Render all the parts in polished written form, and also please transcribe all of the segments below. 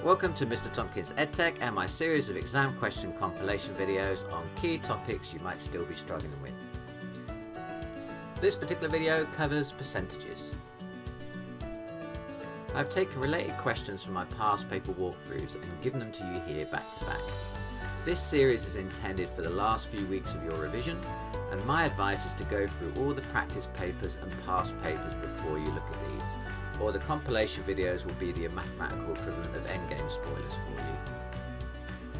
Welcome to Mr. Tompkins Ed Tech and my series of exam question compilation videos on key topics you might still be struggling with. This particular video covers percentages. I've taken related questions from my past paper walkthroughs and given them to you here back to back. This series is intended for the last few weeks of your revision, and my advice is to go through all the practice papers and past papers before you look at these, or the compilation videos will be the mathematical equivalent of endgame spoilers for you.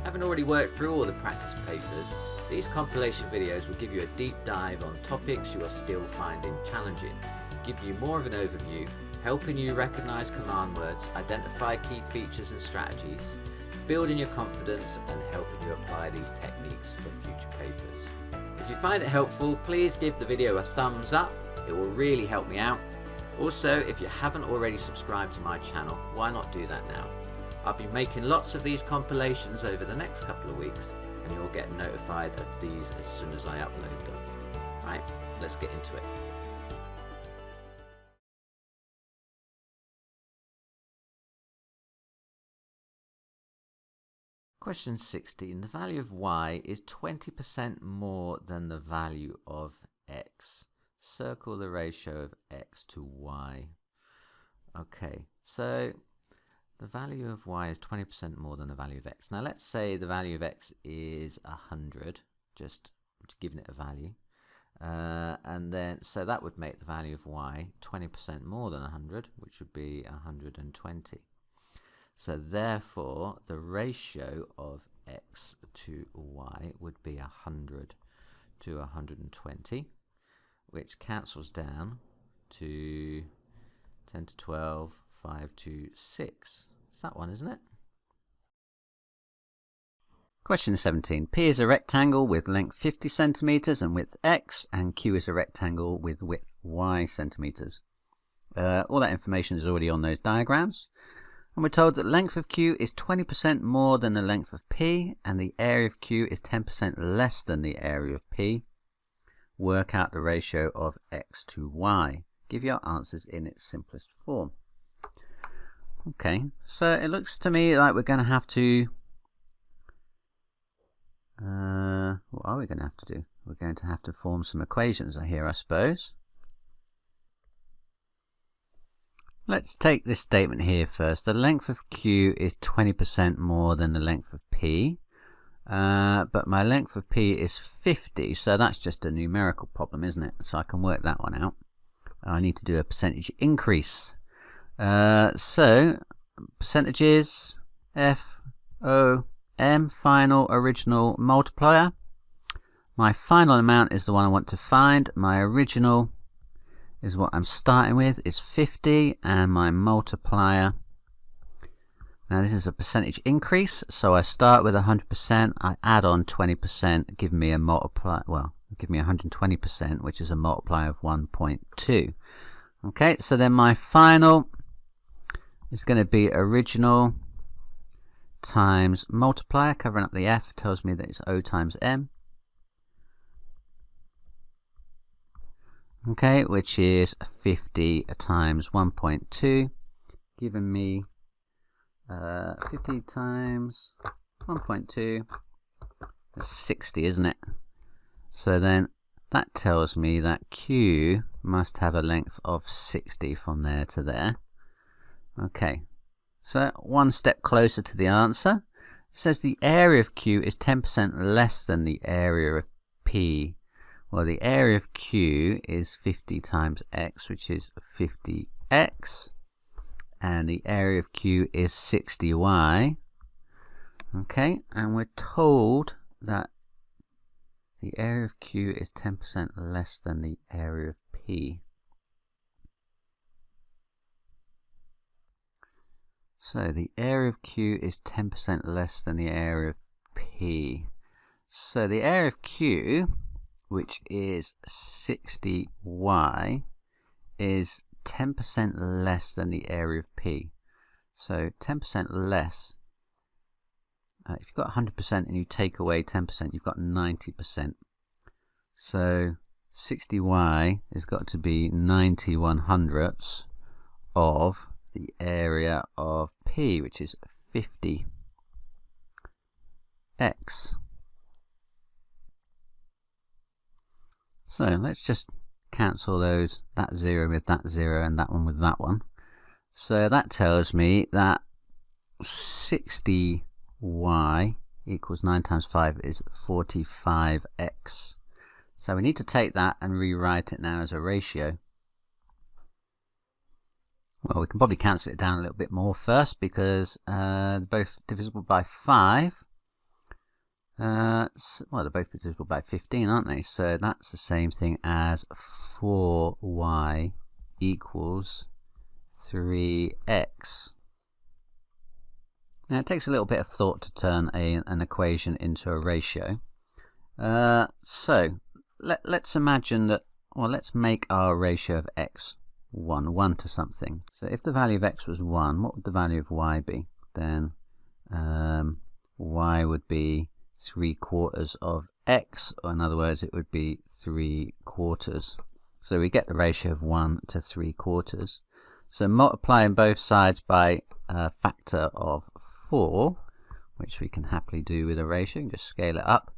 Having already worked through all the practice papers, these compilation videos will give you a deep dive on topics you are still finding challenging, give you more of an overview, helping you recognise command words, identify key features and strategies, building your confidence and helping you apply these techniques for future papers. If you find it helpful, please give the video a thumbs up, it will really help me out. Also, if you haven't already subscribed to my channel, why not do that now? I'll be making lots of these compilations over the next couple of weeks and you'll get notified of these as soon as I upload them. Right, let's get into it. Question 16. The value of y is 20% more than the value of x. Circle the ratio of x to y. Okay, so the value of y is 20% more than the value of x. Now let's say the value of x is 100, just giving it a value. And then, so that would make the value of y 20% more than 100, which would be 120. So therefore, the ratio of x to y would be 100 to 120, which cancels down to 10 to 12, 5 to 6. It's that one, isn't it? Question 17. P is a rectangle with length 50 centimeters and width x, and Q is a rectangle with width y centimeters. All that information is already on those diagrams. And we're told that length of Q is 20% more than the length of P, and the area of Q is 10% less than the area of P. Work out the ratio of x to y. Give your answers in its simplest form. Okay, so it looks to me like we're going to have to... what are we going to have to do? We're going to have to form some equations here, I suppose. Let's take this statement here first. The length of Q is 20% more than the length of P. But my length of P is 50, so that's just a numerical problem, isn't it? So I can work that one out. I need to do a percentage increase. So percentages, F, O, M, final, original, multiplier. My final amount is the one I want to find. My original is what I'm starting with, is 50, and my multiplier, now this is a percentage increase, so I start with 100%, I add on 20%, give me a multiplier, well, give me 120%, which is a multiplier of 1.2. Okay, so then my final is going to be original times multiplier, covering up the F, tells me that it's O times M. Okay, which is 50 times 1.2, giving me 50 times 1.2, that's 60, isn't it? So then that tells me that Q must have a length of 60 from there to there. Okay, so one step closer to the answer. It says the area of Q is 10% less than the area of P. Well, the area of Q is 50 times x, which is 50x, and the area of Q is 60y. Okay, and we're told that the area of Q is 10% less than the area of P. So the area of Q is 10% less than the area of P. So the area of Q, which is 60y, is 10% less than the area of P. So 10% less, if you've got 100% and you take away 10%, you've got 90%. So 60y has got to be 90/100ths of the area of P, which is 50x. So let's just cancel those, that 0 with that 0 and that one with that one. So that tells me that 60y equals 9 times 5 is 45x. So we need to take that and rewrite it now as a ratio. Well, we can probably cancel it down a little bit more first because they're both divisible by 5. Well, they're both divisible by 15, aren't they? So that's the same thing as 4y equals 3x. Now it takes a little bit of thought to turn an equation into a ratio. So let's imagine that, well, let's make our ratio of x 1 to something. So if the value of x was 1, what would the value of y be? Then y would be 3/4 of x, or in other words, it would be 3/4. So we get the ratio of 1 to 3/4. So multiplying both sides by a factor of 4, which we can happily do with a ratio, just scale it up.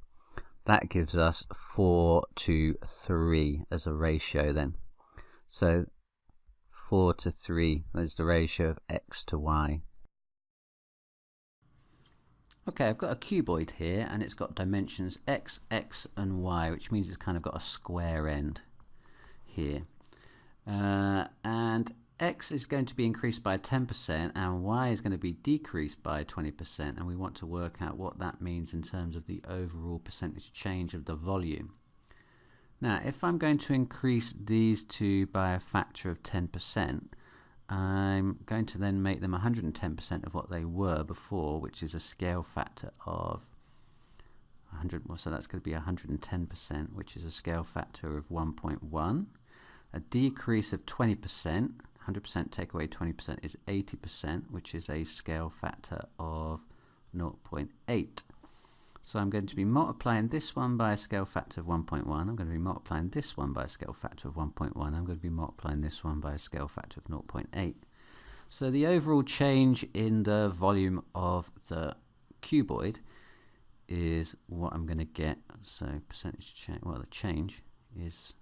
That gives us 4 to 3 as a ratio then. So 4 to 3 is the ratio of x to y. Okay, I've got a cuboid here and it's got dimensions x, x and y, which means it's kind of got a square end here. And x is going to be increased by 10% and y is going to be decreased by 20%, and we want to work out what that means in terms of the overall percentage change of the volume. Now if I'm going to increase these two by a factor of 10%, I'm going to then make them 110% of what they were before, which is a scale factor of 100. So that's going to be 110%, which is a scale factor of 1.1. A decrease of 20%, 100% take away 20% is 80%, which is a scale factor of 0.8. So I'm going to be multiplying this one by a scale factor of 1.1. I'm going to be multiplying this one by a scale factor of 1.1. I'm going to be multiplying this one by a scale factor of 0.8. So the overall change in the volume of the cuboid is what I'm going to get. So percentage change, well, the change is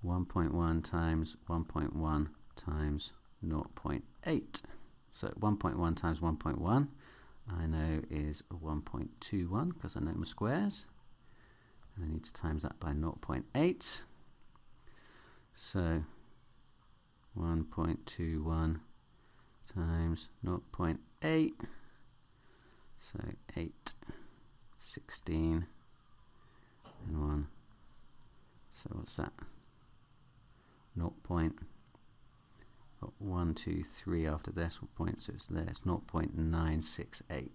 (1.1) times 1.1 times 0.8. So 1.1 times 1.1 I know is 1.21 because I know my squares, and I need to times that by 0.8. So 1.21 times 0.8, so 8, 16 and 1. So what's that? 0.123 after the decimal point, so it's there, it's 0.968.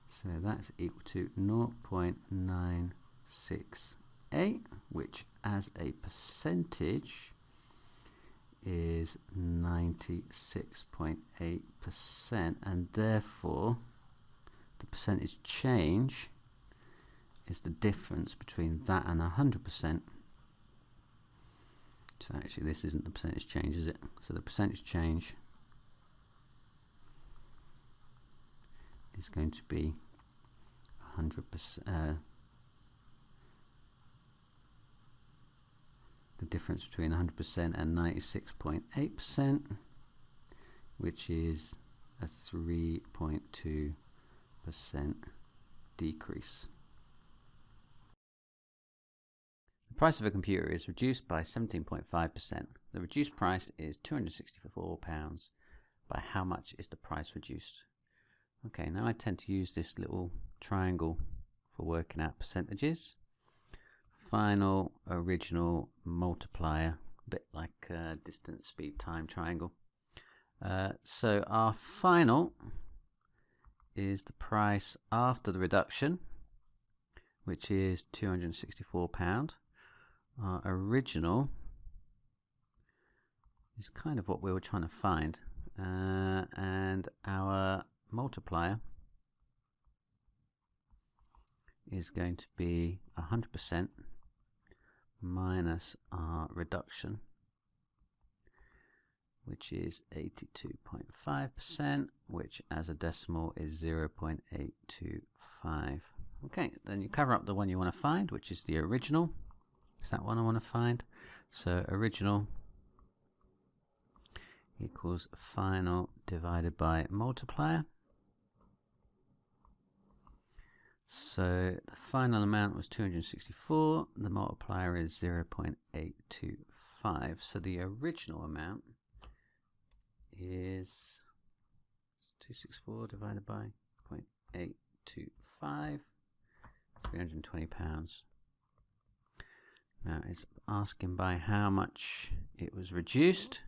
So that's equal to 0.968, which as a percentage is 96.8%, and therefore the percentage change is the difference between that and 100%. So actually this isn't the percentage change, is it? So the percentage change is going to be 100%. The difference between 100% and 96.8%, which is a 3.2% decrease. The price of a computer is reduced by 17.5%. The reduced price is £264. By how much is the price reduced? Okay, now I tend to use this little triangle for working out percentages. Final, original, multiplier, a bit like distance, speed, time triangle. So our final is the price after the reduction, which is £264. Our original is kind of what we were trying to find, and our multiplier is going to be 100% minus our reduction, which is 82.5%, which as a decimal is 0.825. Okay, then you cover up the one you want to find, which is the original. Is that one I want to find? So original equals final divided by multiplier. So the final amount was 264, the multiplier is 0.825. So the original amount is 264 divided by 0.825, £320. Now it's asking by how much it was reduced.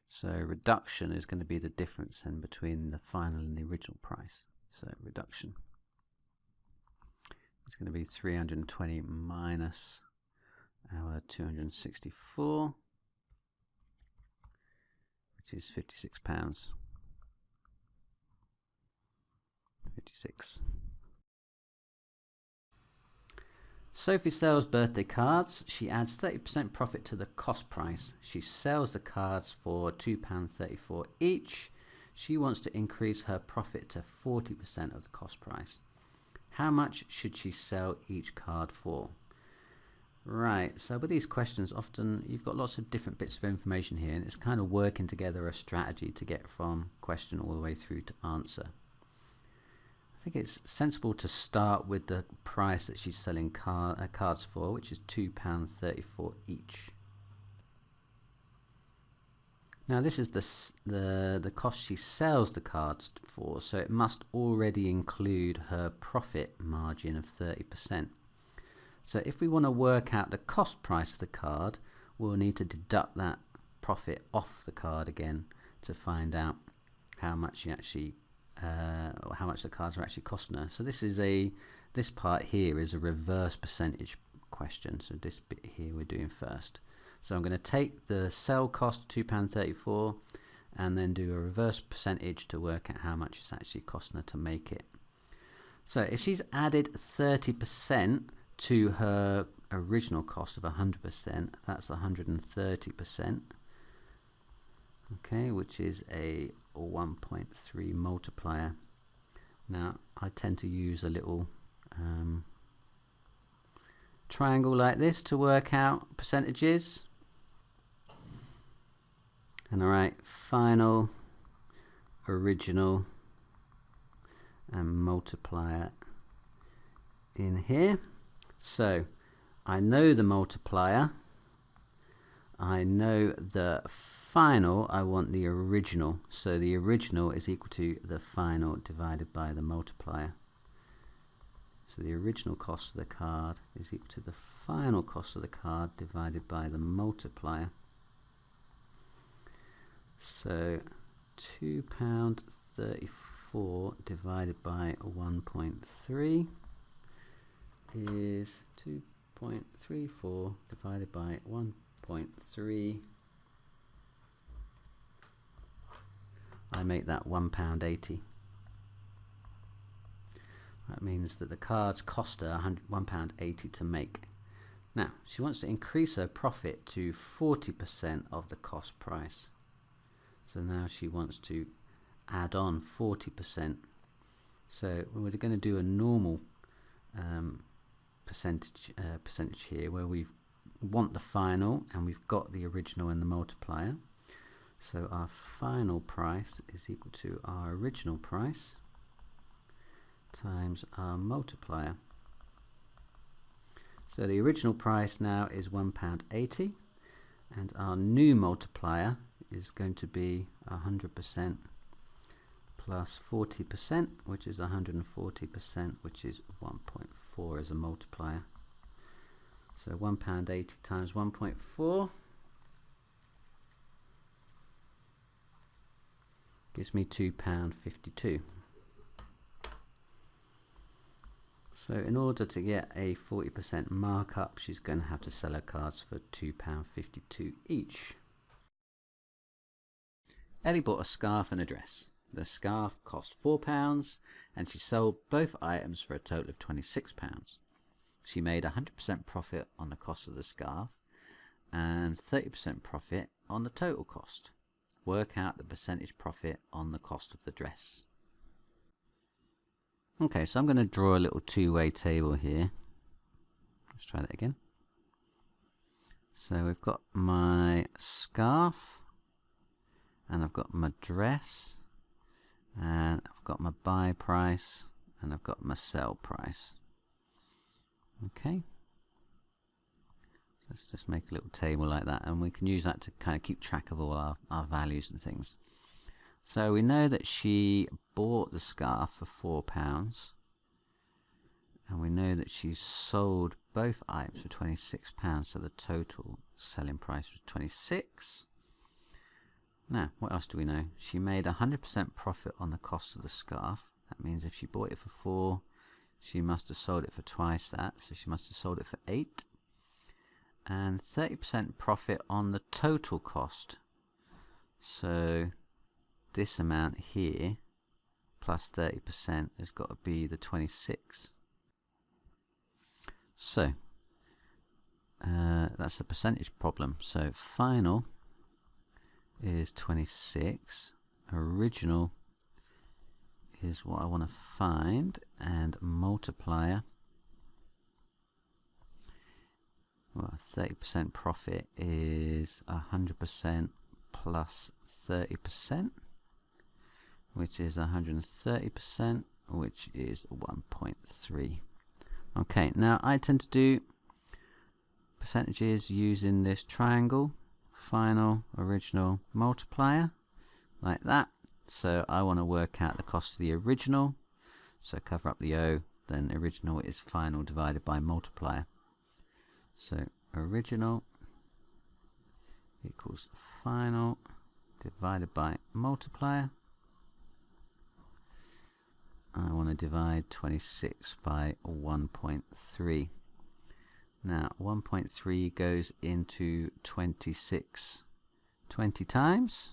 So reduction is going to be the difference then between the final and the original price. So reduction is going to be 320 minus our 264, which is £56. 56. Sophie sells birthday cards. She adds 30% profit to the cost price. She sells the cards for £2.34 each. She wants to increase her profit to 40% of the cost price. How much should she sell each card for? Right, so with these questions, often you've got lots of different bits of information here, and it's kind of working together a strategy to get from question all the way through to answer. I think it's sensible to start with the price that she's selling cards for, which is £2.34 each. Now this is the cost she sells the cards for, so it must already include her profit margin of 30%. So if we want to work out the cost price of the card, we'll need to deduct that profit off the card again to find out how much the cards are actually costing her. So this part here is a reverse percentage question. So this bit here we're doing first. So I'm going to take the sell cost £2.34 and then do a reverse percentage to work out how much it's actually costing her to make it. So if she's added 30% to her original cost of 100%, that's 130%. Okay, which is a 1.3 multiplier. Now I tend to use a little triangle like this to work out percentages. And alright, final, original, and multiplier in here. So I know the multiplier, I know the final, I want the original. So the original is equal to the final divided by the multiplier. So the original cost of the card is equal to the final cost of the card divided by the multiplier. So £2.34 divided by 1.3 is 2.34 divided by 1.3. I make that £1.80. That means that the cards cost her £1.80 to make. Now she wants to increase her profit to 40% of the cost price. So now she wants to add on 40%. So we're going to do a normal percentage here, where we want the final and we've got the original and the multiplier. So our final price is equal to our original price times our multiplier. So the original price now is £1.80, and our new multiplier is going to be 100% plus 40%, which is 140%, which is 1.4 as a multiplier. So £1.80 times 1.4 gives me £2.52. So in order to get a 40% markup, she's going to have to sell her cards for £2.52 each. Ellie bought a scarf and a dress. The scarf cost £4 and she sold both items for a total of £26. She made 100% profit on the cost of the scarf and 30% profit on the total cost. work out the percentage profit on the cost of the dress. Okay, so I'm going to draw a little two-way table here. Let's try that again. So we've got my scarf, and I've got my dress, and I've got my buy price, and I've got my sell price. Okay. Let's just make a little table like that, and we can use that to kind of keep track of all our values and things. So we know that she bought the scarf for £4, and we know that she sold both items for £26, so the total selling price was 26. Now, what else do we know? She made 100% profit on the cost of the scarf. That means if she bought it for 4, she must have sold it for twice that, so she must have sold it for 8. And 30% profit on the total cost. So this amount here plus 30% has got to be the 26. So that's a percentage problem. So final is 26, original is what I want to find, and multiplier, well, 30% profit is 100% plus 30%, which is 130%, which is 1.3. Okay, now I tend to do percentages using this triangle, final, original, multiplier, like that. So I want to work out the cost of the original, so cover up the O, then original is final divided by multiplier. So original equals final divided by multiplier. I want to divide 26 by 1.3. Now 1.3 goes into 26 20 times.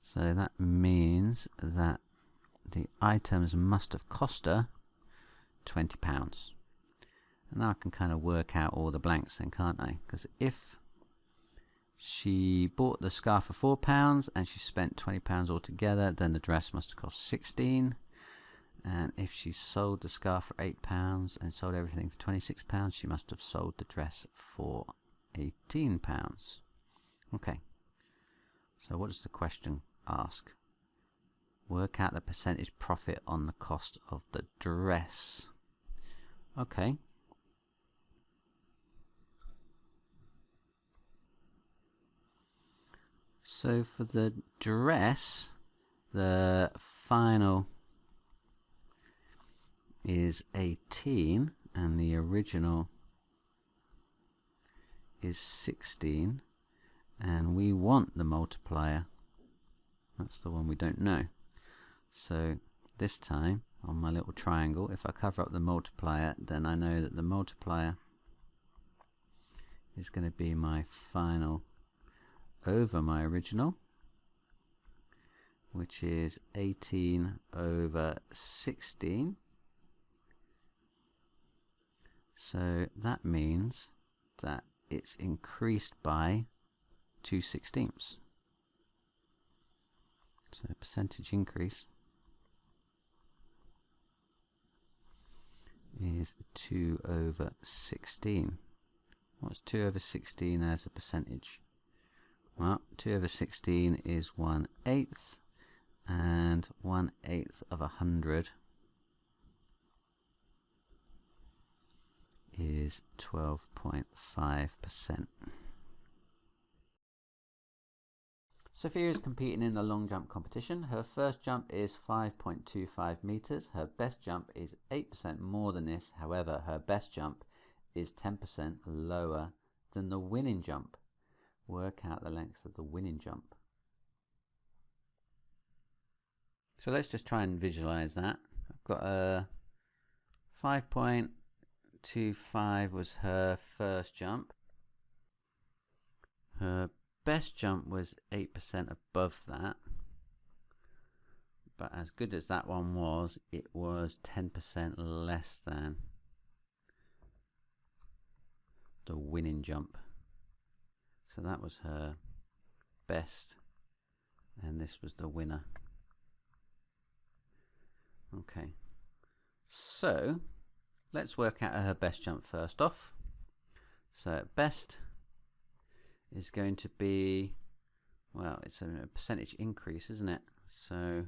So that means that the items must have cost her £20. And now I can kind of work out all the blanks then, can't I? Because if she bought the scarf for £4 and she spent £20 altogether, then the dress must have cost 16. And if she sold the scarf for £8 and sold everything for £26, she must have sold the dress for £18. Okay. So what does the question ask? Work out the percentage profit on the cost of the dress. Okay. So for the dress, the final is 18 and the original is 16, and we want the multiplier. That's the one we don't know. So this time on my little triangle, if I cover up the multiplier, then I know that the multiplier is going to be my final over my original, which is 18 over 16. So that means that it's increased by 2/16. So percentage increase is 2 over 16. What's 2 over 16 as a percentage? Well, 2 over 16 is 1/8, and 1/8 of 100 is 12.5%. Sophia is competing in the long jump competition. Her first jump is 5.25 meters. Her best jump is 8% more than this. However, her best jump is 10% lower than the winning jump. Work out the length of the winning jump. So let's just try and visualize that. I've got a 5.25 was her first jump. Her best jump was 8% above that. But as good as that one was, it was 10% less than the winning jump. So that was her best and this was the winner. Okay, so let's work out her best jump first off. So best is going to be, well, it's a percentage increase, isn't it? So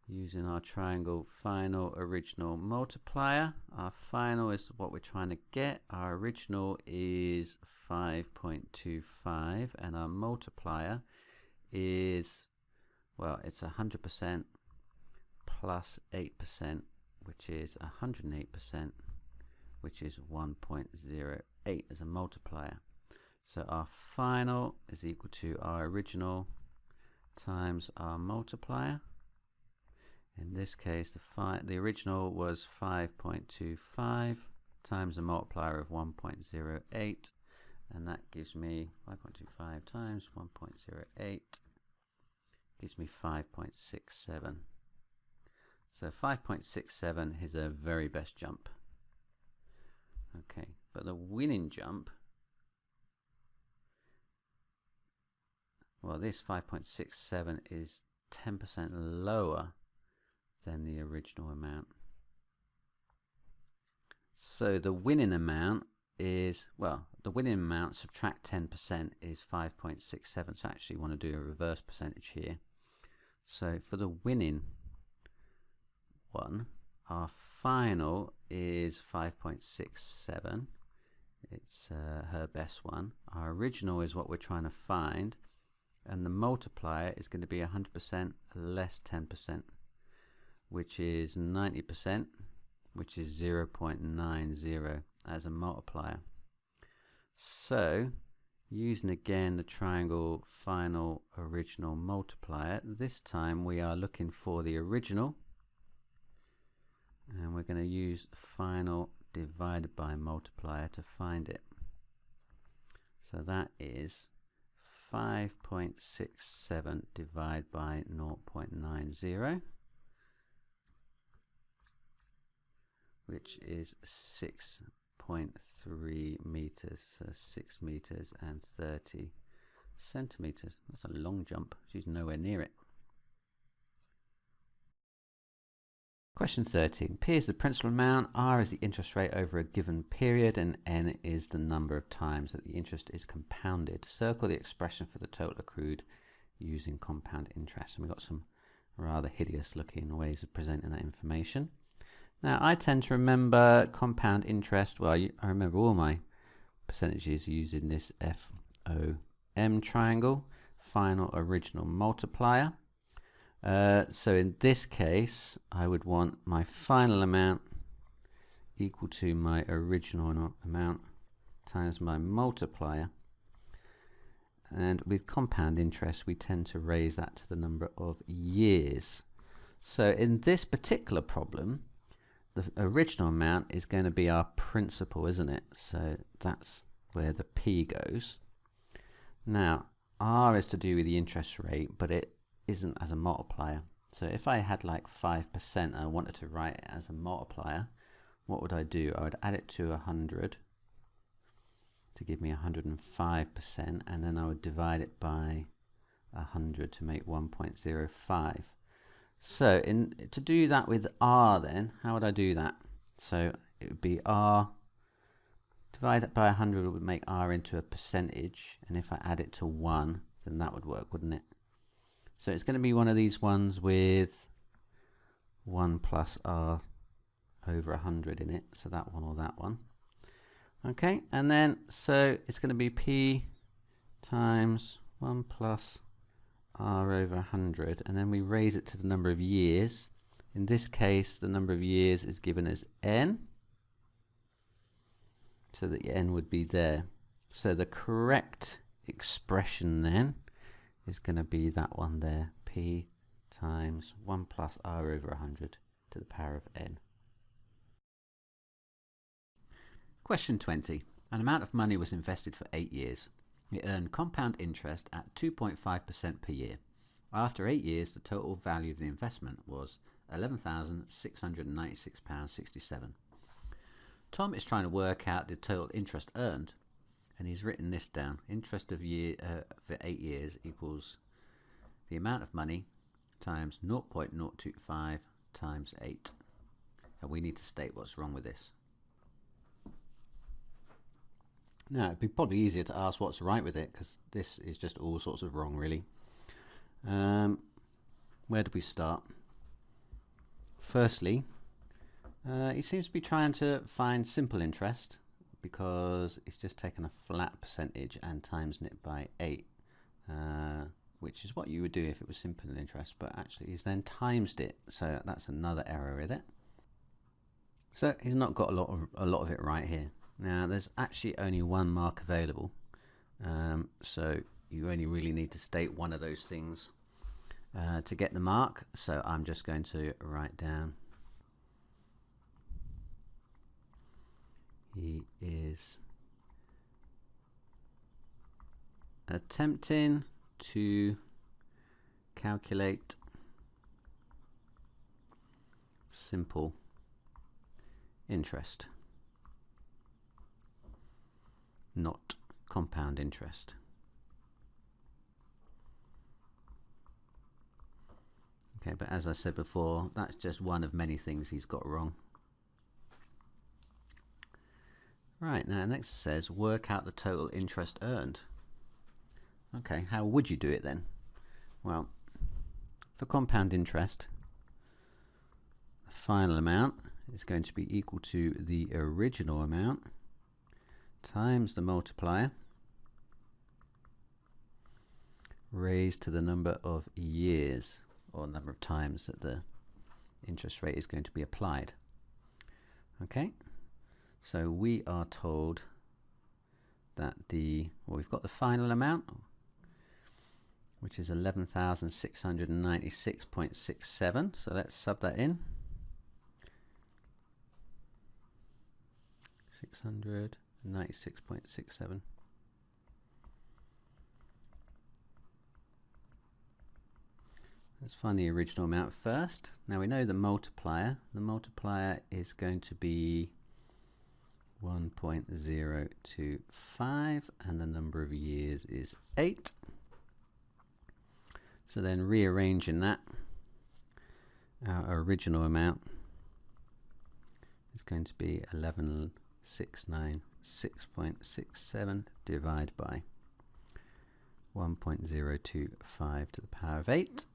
using our triangle final, original, multiplier, our final is what we're trying to get. Our original is 5.25 and our multiplier is, well, it's 100% plus 8%, which is 108%, which is 1.08 as a multiplier. So our final is equal to our original times our multiplier. In this case, the original was 5.25 times a multiplier of 1.08, and that gives me 5.25 times 1.08 gives me 5.67. So 5.67 is a very best jump. Okay, but the winning jump, well, this 5.67 is 10% lower than the original amount. So the winning amount is, well, the winning amount subtract 10% is 5.67. So I actually want to do a reverse percentage here. So for the winning one, our final is 5.67. It's her best one. Our original is what we're trying to find, and the multiplier is going to be 100% less 10%, which is 90%, which is 0.90 as a multiplier. So using again the triangle final, original, multiplier, this time we are looking for the original, and we're going to use final divided by multiplier to find it. So that is 5.67 divided by 0.90, which is 6.3 meters, so 6 meters and 30 centimeters. That's a long jump. She's nowhere near it. Question 13. P is the principal amount, R is the interest rate over a given period, and N is the number of times that the interest is compounded. Circle the expression for the total accrued using compound interest. And we've got some rather hideous looking ways of presenting that information. Now, I tend to remember compound interest, well, I remember all my percentages using this FOM triangle, final, original, multiplier. So in this case, I would want my final amount equal to my original amount times my multiplier. And with compound interest, we tend to raise that to the number of years. So in this particular problem, the original amount is going to be our principal, isn't it? So that's where the P goes. Now, R is to do with the interest rate, but it isn't as a multiplier. So if I had like 5% and I wanted to write it as a multiplier, what would I do? I would add it to 100 to give me 105%, and then I would divide it by 100 to make 1.05. So to do that with R then, how would I do that? So it would be R divided by 100 would make R into a percentage, and if I add it to 1, then that would work, wouldn't it? So it's going to be one of these ones with 1 plus R over 100 in it, so that one or that one. Okay, and then so it's going to be P times 1 plus R over 100, and then we raise it to the number of years. In this case, the number of years is given as N, so that N would be there. So the correct expression then is going to be that one there, P times 1 plus R over 100 to the power of N. Question 20. An amount of money was invested for 8 years. It earned compound interest at 2.5% per year. After 8 years, the total value of the investment was £11,696.67. Tom is trying to work out the total interest earned. And he's written this down. Interest of year for 8 years equals the amount of money times 0.025 times 8. And we need to state what's wrong with this. Now, it'd be probably easier to ask what's right with it, because this is just all sorts of wrong, really. Where do we start? Firstly, he seems to be trying to find simple interest, because it's just taken a flat percentage and times it by 8, which is what you would do if it was simple interest, but actually he's then timesed it, so that's another error with it. So he's not got a lot of it right here. Now there's actually only 1 mark available, so you only really need to state one of those things to get the mark. So I'm just going to write down he is attempting to calculate simple interest, not compound interest. Okay, but as I said before, that's just one of many things he's got wrong. Right, now next it says work out the total interest earned. Okay, how would you do it then? Well, for compound interest, the final amount is going to be equal to the original amount times the multiplier raised to the number of years, or number of times that the interest rate is going to be applied. Okay, so we are told that we've got the final amount, which is 11,696.67. So let's sub that in. 696.67. Let's find the original amount first. Now we know the multiplier. The multiplier is going to be 1.025 and the number of years is 8. So then rearranging that, our original amount is going to be 11,696.67 divided by 1.025 to the power of 8.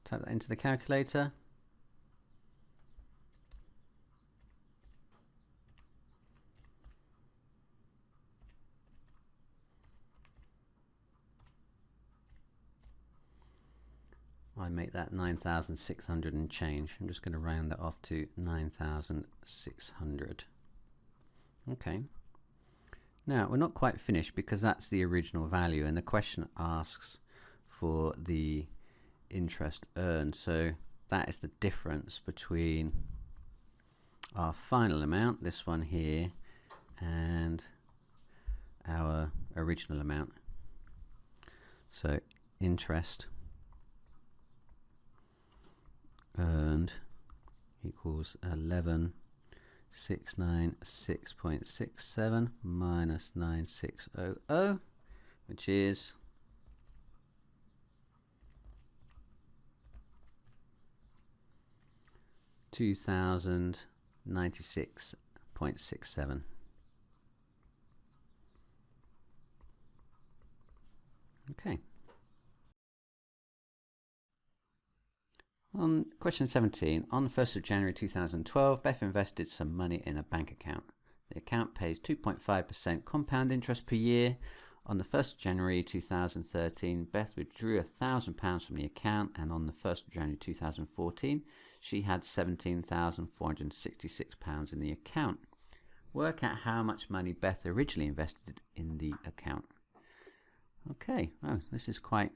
Type that into the calculator. I make that 9,600 and change. I'm just going to round that off to 9,600. Okay. Now we're not quite finished, because that's the original value and the question asks for the interest earned. So that is the difference between our final amount, this one here, and our original amount. So interest earned equals 11,696.67 minus 9,600, which is 2,096.67. Okay. On question 17, on the 1st of January 2012, Beth invested some money in a bank account. The account pays 2.5% compound interest per year. On the 1st of January 2013, Beth withdrew £1,000 from the account, and on the 1st of January 2014, she had £17,466 in the account. Work out how much money Beth originally invested in the account. Okay, well, this is quite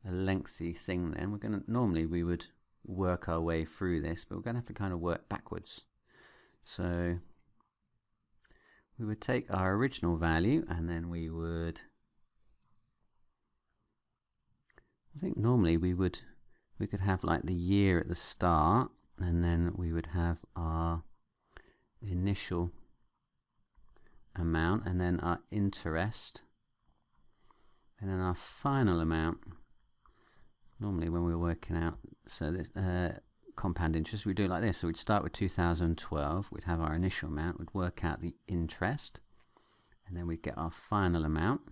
a lengthy thing then. Normally we would work our way through this, but we're going to have to kind of work backwards. So we would take our original value, and then we think normally we could have like the year at the start, and then we would have our initial amount, and then our interest, and then our final amount. Normally when we're working out this compound interest, we do it like this. So we'd start with 2012, we'd have our initial amount, we'd work out the interest, and then we'd get our final amount,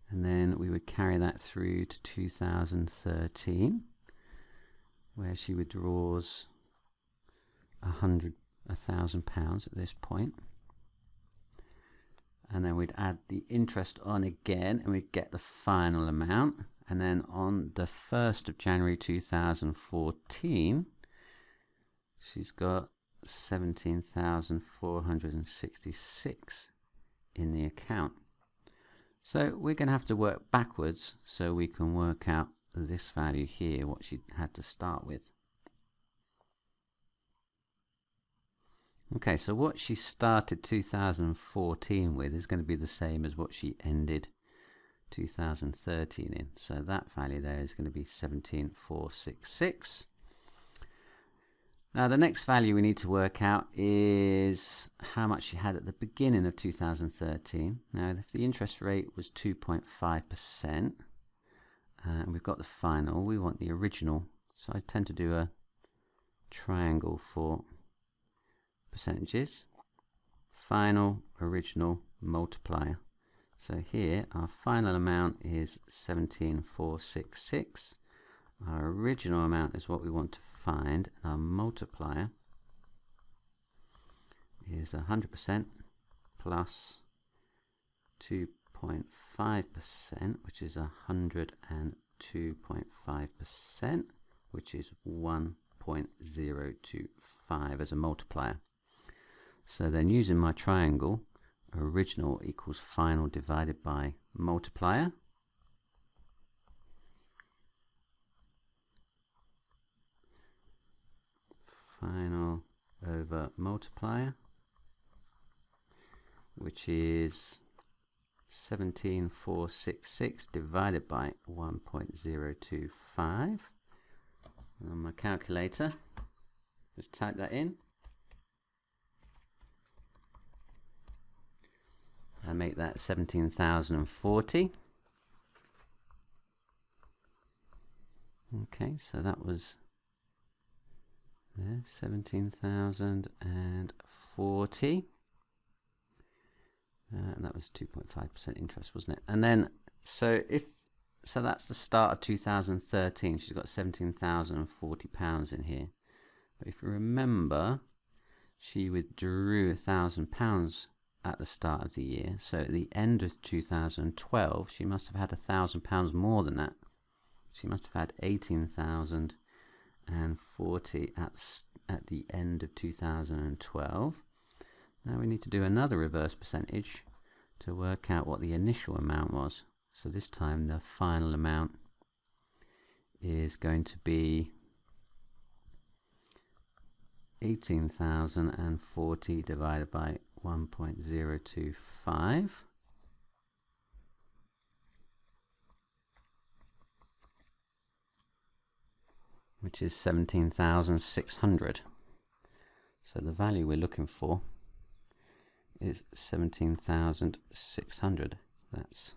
and then we would carry that through to 2013, where she withdraws £1,000 at this point, and then we'd add the interest on again, and we'd get the final amount. And then on the 1st of January 2014, she's got 17,466 in the account. So we're going to have to work backwards so we can work out this value here, what she had to start with. Okay, so what she started 2014 with is going to be the same as what she ended 2013 in. So that value there is going to be 17,466. Now the next value we need to work out is how much she had at the beginning of 2013. Now if the interest rate was 2.5%, and we've got the final, we want the original. So I tend to do a triangle for percentages. Final, original, multiplier. So here our final amount is 17,466. Our original amount is what we want to find, and our multiplier is 100% plus 2.5%, which is 102.5%, which is 1.025 as a multiplier. So then using my triangle, original equals final divided by multiplier. Final over multiplier, which is 17,466 divided by 1.025. On my calculator, just type that in. I make that 17,040. Okay, so that was there, 17,040. And that was 2.5% interest, wasn't it? And then, so that's the start of 2013. She's got £17,040 in here. But if you remember, she withdrew £1,000 at the start of the year. So at the end of 2012, she must have had £1,000 more than that. She must have had 18,040 at the end of 2012. Now we need to do another reverse percentage to work out what the initial amount was. So this time the final amount is going to be 18,040 divided by 1.025, which is 17,600. So the value we're looking for is 17,600. That's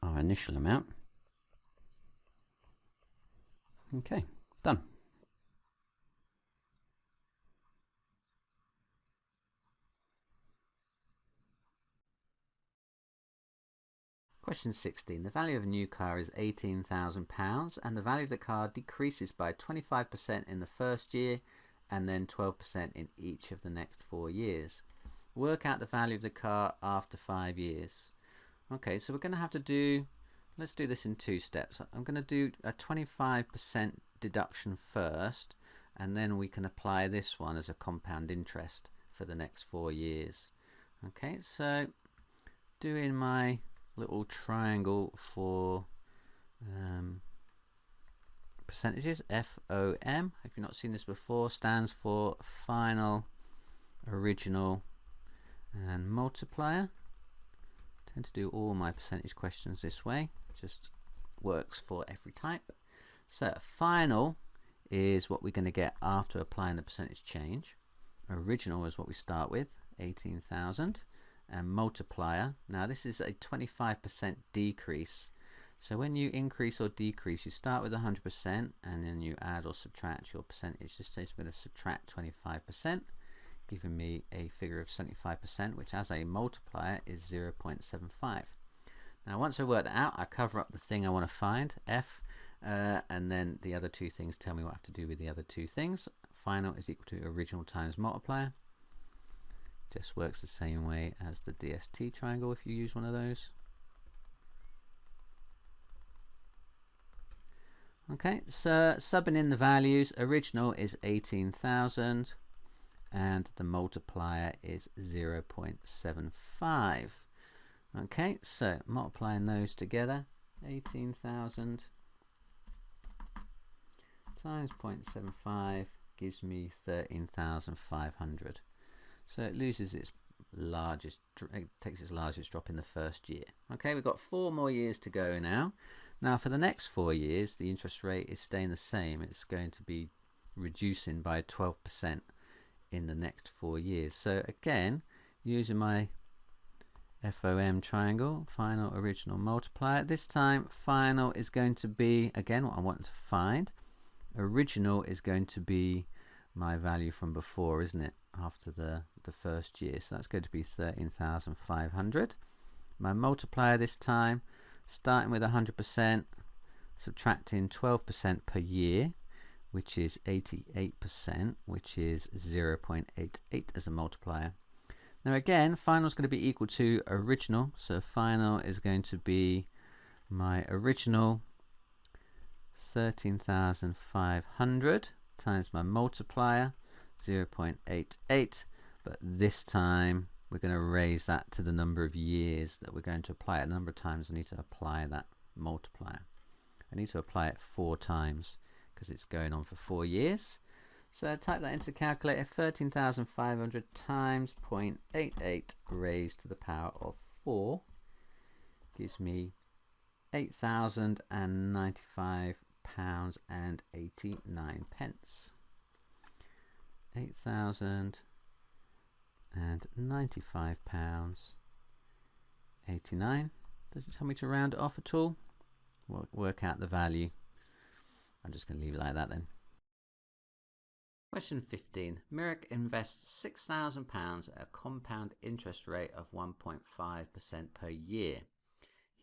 our initial amount. Okay, done. Question 16. The value of a new car is £18,000 and the value of the car decreases by 25% in the first year and then 12% in each of the next 4 years. Work out the value of the car after 5 years. Okay, so we're going to have to do, let's do this in 2 steps. I'm going to do a 25% deduction first, and then we can apply this one as a compound interest for the next 4 years. Okay, so doing my little triangle for percentages, FOM, if you've not seen this before, stands for final, original and multiplier. I tend to do all my percentage questions this way, just works for every type. So final is what we're going to get after applying the percentage change. Original is what we start with, 18,000, and multiplier. Now this is a 25% decrease. So when you increase or decrease, you start with 100% and then you add or subtract your percentage. This case I'm going to subtract 25%, giving me a figure of 75%, which as a multiplier is 0.75. Now once I work that out, I cover up the thing I want to find, f, and then the other two things tell me what I have to do with the other two things. Final is equal to original times multiplier. Just works the same way as the DST triangle if you use one of those. Okay, so subbing in the values, original is 18,000 and the multiplier is 0.75. Okay, so multiplying those together, 18,000 times 0.75 gives me 13,500. So it loses its largest, it takes its largest drop in the first year. Okay, we've got 4 more years to go now. Now for the next 4 years, the interest rate is staying the same. It's going to be reducing by 12% in the next 4 years. So again, using my FOM triangle, final, original, multiplier. This time, final is going to be, again, what I want to find. Original is going to be my value from before, isn't it? After the first year. So that's going to be 13,500. My multiplier this time, starting with 100%, subtracting 12% per year, which is 88%, which is 0.88 as a multiplier. Now again, final is going to be equal to original, so final is going to be my original 13,500 times my multiplier 0.88, but this time we're going to raise that to the number of years that we're going to apply it. The number of times I need to apply that multiplier. I need to apply it 4 times because it's going on for 4 years. So type that into the calculator, 13,500 times 0.88 raised to the power of 4 gives me £8,095 and 89 pence. £8,095 89. Does it tell me to round it off at all? Work out the value. I'm just going to leave it like that then. Question 15. Mirek invests £6,000 at a compound interest rate of 1.5% per year.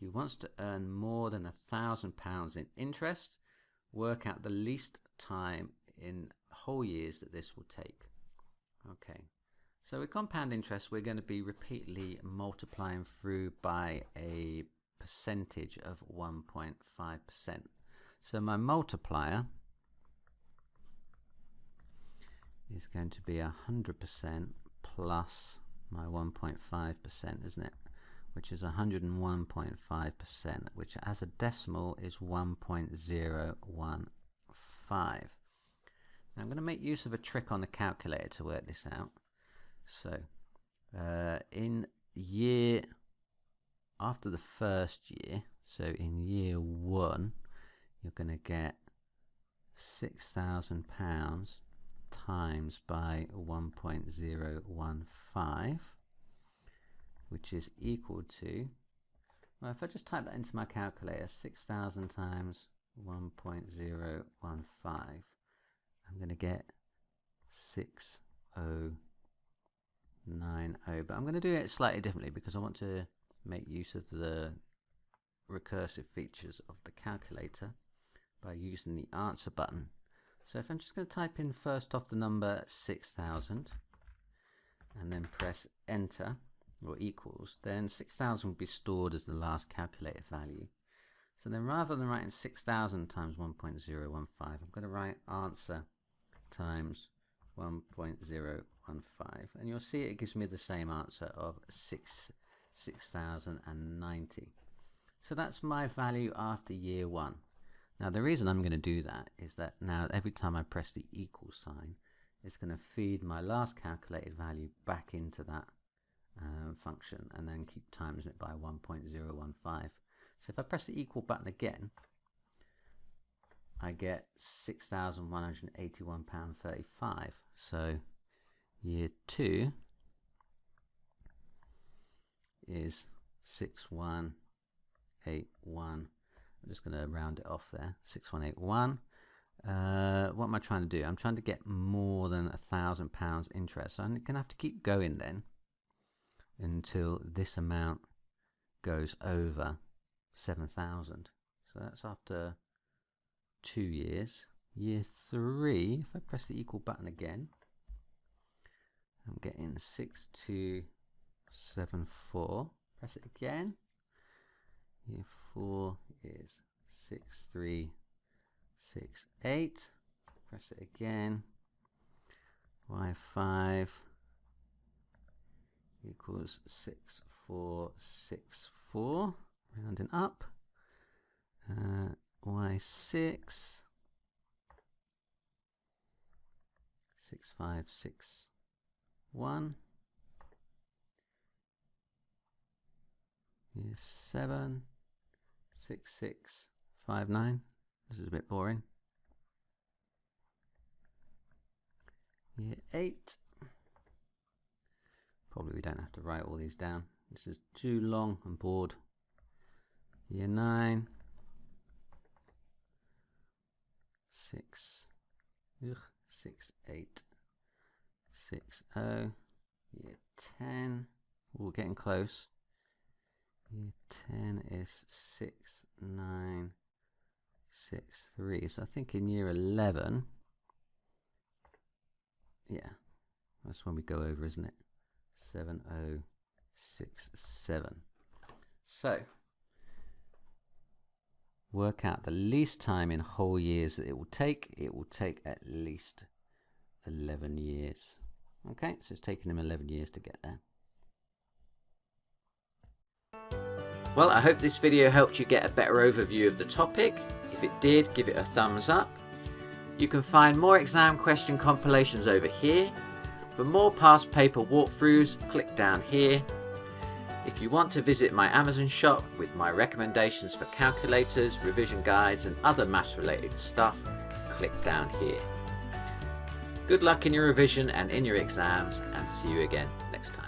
He wants to earn more than £1,000 in interest. Work out the least time in whole years that this will take. Okay, so with compound interest we're going to be repeatedly multiplying through by a percentage of 1.5%. So my multiplier is going to be 100% plus my 1.5%, isn't it? Which is 101.5%, which as a decimal is 1.015. Now I'm going to make use of a trick on the calculator to work this out. So in year, after the first year, so in year 1, you're going to get £6,000 times by 1.015, which is equal to, well, if I just type that into my calculator, 6,000 times 1.015, I'm going to get 6090, but I'm going to do it slightly differently because I want to make use of the recursive features of the calculator by using the answer button. So if I'm just going to type in first off the number 6,000 and then press enter or equals, then 6,000 will be stored as the last calculated value. So then rather than writing 6,000 times 1.015, I'm going to write answer times 1.015, and you'll see it gives me the same answer of 6,090. So that's my value after year 1. Now the reason I'm going to do that is that now every time I press the equal sign, it's going to feed my last calculated value back into that function and then keep timesing it by 1.015. So if I press the equal button again, I get £6,181.35. So year 2 is 6181. I'm just going to round it off there. 6181. What am I trying to do? I'm trying to get more than £1,000 interest. So I'm going to have to keep going then until this amount goes over 7,000. So that's after 2 years. Year 3, if I press the equal button again, I'm getting 6274. Press it again. Year 4 is 6368. Press it again. Y5 equals 6464. Rounding up. Y6 6561. Year 7 6659. This is a bit boring. Year 8. Probably we don't have to write all these down. This is too long and bored. Year 9. 6860. Year 10. We're getting close. Year 10 is 6963. So I think in year 11, yeah, that's when we go over, isn't it? 7067. So work out the least time in whole years that it will take. It will take at least 11 years. Okay, so it's taken him 11 years to get there. Well, I hope this video helped you get a better overview of the topic. If it did, give it a thumbs up. You can find more exam question compilations over here. For more past paper walkthroughs, click down here. If you want to visit my Amazon shop with my recommendations for calculators, revision guides and other maths related stuff, click down here. Good luck in your revision and in your exams, and see you again next time.